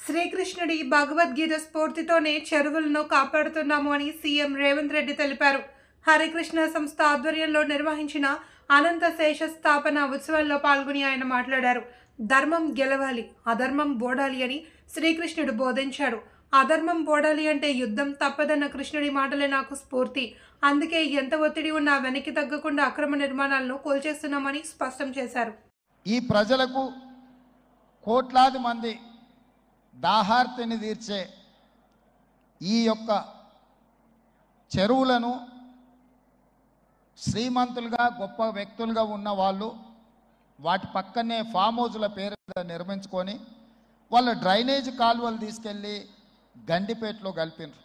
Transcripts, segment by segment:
శ్రీకృష్ణుడి భగవద్గీత స్ఫూర్తితోనే చెరువులను కాపాడుతున్నాము అని సీఎం రేవంత్ రెడ్డి తెలిపారు. హరికృష్ణ సంస్థ ఆధ్వర్యంలో నిర్వహించిన అనంత శేష స్థాపన ఉత్సవాల్లో పాల్గొని ఆయన మాట్లాడారు. ధర్మం గెలవాలి, అధర్మం బోడాలి అని శ్రీకృష్ణుడు బోధించాడు. అధర్మం బోడాలి అంటే యుద్ధం తప్పదన్న కృష్ణుడి మాటలే నాకు స్ఫూర్తి. అందుకే ఎంత ఒత్తిడి ఉన్నా వెనక్కి తగ్గకుండా అక్రమ నిర్మాణాలను కూల్చేస్తున్నామని స్పష్టం చేశారు. ఈ ప్రజలకు కోట్లాది మంది దాహార్తిని తీర్చే ఈ యొక్క చెరువులను శ్రీమంతులుగా గొప్ప వ్యక్తులుగా ఉన్న వాళ్ళు వాటి పక్కనే ఫామ్ హౌజ్ల పేరు నిర్మించుకొని వాళ్ళ డ్రైనేజ్ కాలువలు తీసుకెళ్ళి గండిపేటలో కలిపినారు.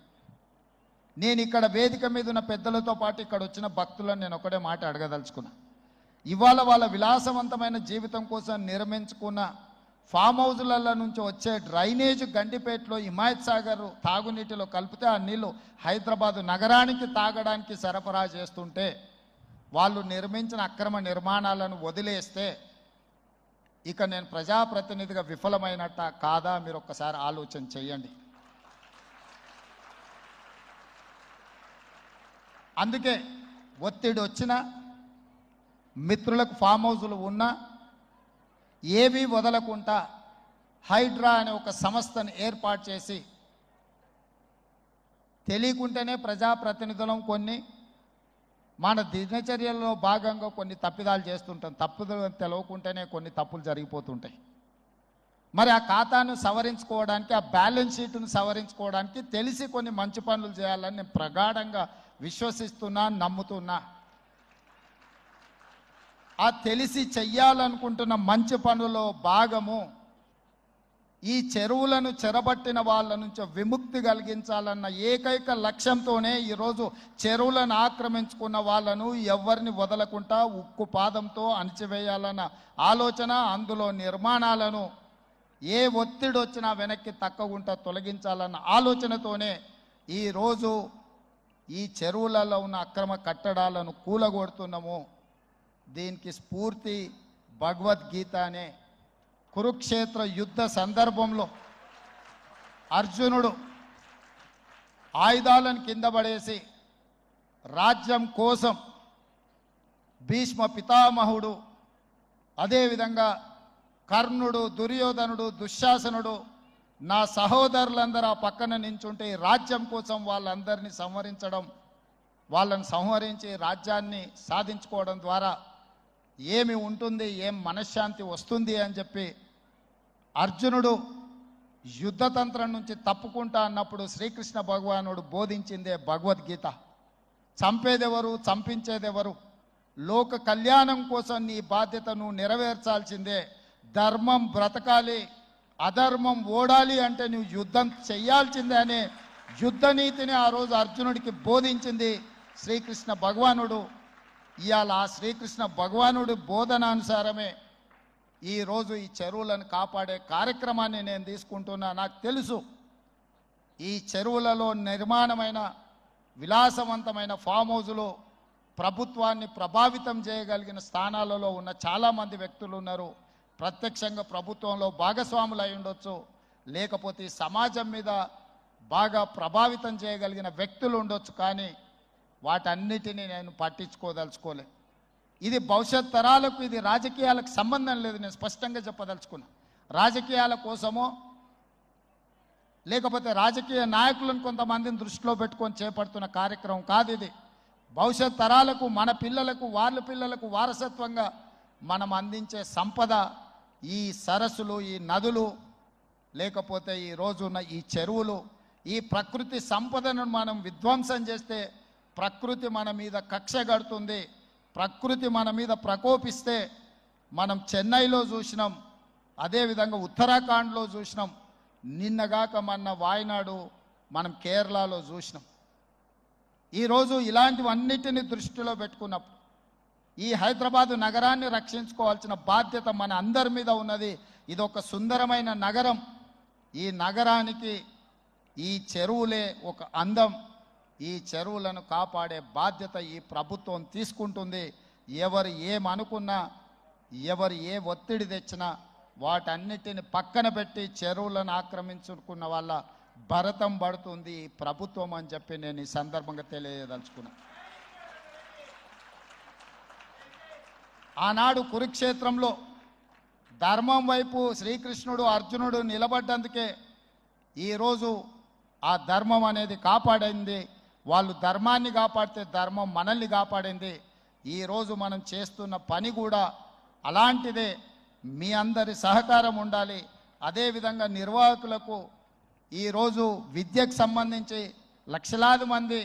నేను ఇక్కడ వేదిక మీద ఉన్న పెద్దలతో పాటు ఇక్కడ వచ్చిన భక్తులను నేను ఒకటే మాట అడగదలుచుకున్నా. ఇవాళ వాళ్ళ విలాసవంతమైన జీవితం కోసం నిర్మించుకున్న ఫామ్ హౌజుల నుంచి వచ్చే డ్రైనేజ్ గండిపేటలో హిమాయత్ సాగర్ తాగునీటిలో కలిపితే ఆ నీళ్లు హైదరాబాదు నగరానికి తాగడానికి సరఫరా చేస్తుంటే వాళ్ళు నిర్మించిన అక్రమ నిర్మాణాలను వదిలేస్తే ఇక నేను ప్రజాప్రతినిధిగా విఫలమైనట్ట కాదా మీరు ఒక్కసారి ఆలోచన చేయండి. అందుకే ఒత్తిడి వచ్చినా మిత్రులకు ఫామ్ హౌజులు ఉన్నా ఏవి వదలకుండా హైడ్రా అనే ఒక సంస్థను ఏర్పాటు చేసి తెలియకుంటేనే ప్రజాప్రతినిధులం కొన్ని మన దినచర్యల్లో భాగంగా కొన్ని తప్పిదాలు చేస్తుంటాం. తప్పులు తెలవకుంటేనే కొన్ని తప్పులు జరిగిపోతుంటాయి. మరి ఆ ఖాతాను సవరించుకోవడానికి, ఆ బ్యాలెన్స్ షీట్ను సవరించుకోవడానికి తెలిసి కొన్ని మంచి పనులు చేయాలని నేను ప్రగాఢంగా విశ్వసిస్తున్నా, నమ్ముతున్నా. ఆ తెలిసి చెయ్యాలనుకుంటున్న మంచి పనుల్లో భాగము ఈ చెరువులను చెరబట్టిన వాళ్ళ నుంచి విముక్తి కలిగించాలన్న ఏకైక లక్ష్యంతోనే ఈరోజు చెరువులను ఆక్రమించుకున్న వాళ్ళను ఎవరిని వదలకుండా ఉక్కు పాదంతో అణిచివేయాలన్న ఆలోచన, అందులో నిర్మాణాలను ఏ ఒత్తిడి వచ్చినా వెనక్కి తక్కకుండా తొలగించాలన్న ఆలోచనతోనే ఈరోజు ఈ చెరువులలో ఉన్న అక్రమ కట్టడాలను కూలగొడుతున్నాము. దీనికి స్ఫూర్తి భగవద్గీత అనే కురుక్షేత్ర యుద్ధ సందర్భంలో అర్జునుడు ఆయుధాలను కింద పడేసి రాజ్యం కోసం భీష్మ పితామహుడు, అదేవిధంగా కర్ణుడు, దుర్యోధనుడు, దుశ్శాసనుడు, నా సహోదరులందరూ ఆ పక్కన నించుంటే రాజ్యం కోసం వాళ్ళందరినీ సంహరించడం, వాళ్ళని సంహరించి రాజ్యాన్ని సాధించుకోవడం ద్వారా ఏమి ఉంటుంది, ఏం మనశ్శాంతి వస్తుంది అని చెప్పి అర్జునుడు యుద్ధతంత్రం నుంచి తప్పుకుంటా అన్నప్పుడు శ్రీకృష్ణ భగవానుడు బోధించిందే భగవద్గీత. చంపేదెవరు, చంపించేదెవరు, లోక కళ్యాణం కోసం నీ బాధ్యతను నెరవేర్చాల్సిందే. ధర్మం బ్రతకాలి, అధర్మం ఓడాలి అంటే నువ్వు యుద్ధం చెయ్యాల్సిందే అనే యుద్ధ నీతిని ఆ రోజు అర్జునుడికి బోధించింది శ్రీకృష్ణ భగవానుడు. ఇవాళ ఆ శ్రీకృష్ణ భగవానుడి బోధనానుసారమే ఈరోజు ఈ చెరువులను కాపాడే కార్యక్రమాన్ని నేను తీసుకుంటున్నా. నాకు తెలుసు ఈ చెరువులలో నిర్మాణమైన విలాసవంతమైన ఫామ్ హౌజులు ప్రభుత్వాన్ని ప్రభావితం చేయగలిగిన స్థానాలలో ఉన్న చాలామంది వ్యక్తులు ఉన్నారు. ప్రత్యక్షంగా ప్రభుత్వంలో భాగస్వాములు అయి ఉండొచ్చు, లేకపోతే సమాజం మీద బాగా ప్రభావితం చేయగలిగిన వ్యక్తులు ఉండొచ్చు. కానీ వాటన్నిటినీ నేను పట్టించుకోదలుచుకోలే. ఇది భవిష్యత్ తరాలకు, ఇది రాజకీయాలకు సంబంధం లేదు. నేను స్పష్టంగా చెప్పదలుచుకున్నా. రాజకీయాల కోసమో లేకపోతే రాజకీయ నాయకులను కొంతమందిని దృష్టిలో పెట్టుకొని చేపడుతున్న కార్యక్రమం కాదు ఇది. భవిష్యత్ తరాలకు, మన పిల్లలకు, వాళ్ళ పిల్లలకు వారసత్వంగా మనం అందించే సంపద ఈ సరస్సులు, ఈ నదులు, లేకపోతే ఈ రోజున్న ఈ చెరువులు. ఈ ప్రకృతి సంపదను మనం విధ్వంసం చేస్తే ప్రకృతి మన మీద కక్ష కడుతుంది. ప్రకృతి మన మీద ప్రకోపిస్తే మనం చెన్నైలో చూసినాం, అదేవిధంగా ఉత్తరాఖండ్లో చూసినాం, నిన్నగాక మొన్న వాయనాడు, మనం కేరళలో చూసినాం. ఈరోజు ఇలాంటివన్నిటిని దృష్టిలో పెట్టుకున్నప్పుడు ఈ హైదరాబాదు నగరాన్ని రక్షించుకోవాల్సిన బాధ్యత మన అందరి మీద ఉన్నది. ఇది ఒక సుందరమైన నగరం. ఈ నగరానికి ఈ చెరువులే ఒక అందం. ఈ చెరువులను కాపాడే బాధ్యత ఈ ప్రభుత్వం తీసుకుంటుంది. ఎవరు ఏమనుకున్నా, ఎవరు ఏ ఒత్తిడి తెచ్చినా వాటన్నిటిని పక్కన పెట్టి చెరువులను ఆక్రమించుకున్న వాళ్ళ భరతం పడుతుంది ఈ ప్రభుత్వం అని చెప్పి నేను ఈ సందర్భంగా తెలియదలుచుకున్నా. ఆనాడు కురుక్షేత్రంలో ధర్మం వైపు శ్రీకృష్ణుడు అర్జునుడు నిలబడ్డందుకే ఈరోజు ఆ ధర్మం అనేది కాపాడింది. వాళ్ళు ధర్మాన్ని కాపాడితే ధర్మం మనల్ని కాపాడింది. ఈరోజు మనం చేస్తున్న పని కూడా అలాంటిదే. మీ అందరి సహకారం ఉండాలి. అదేవిధంగా నిర్వాహకులకు ఈరోజు విద్యకు సంబంధించి లక్షలాది మంది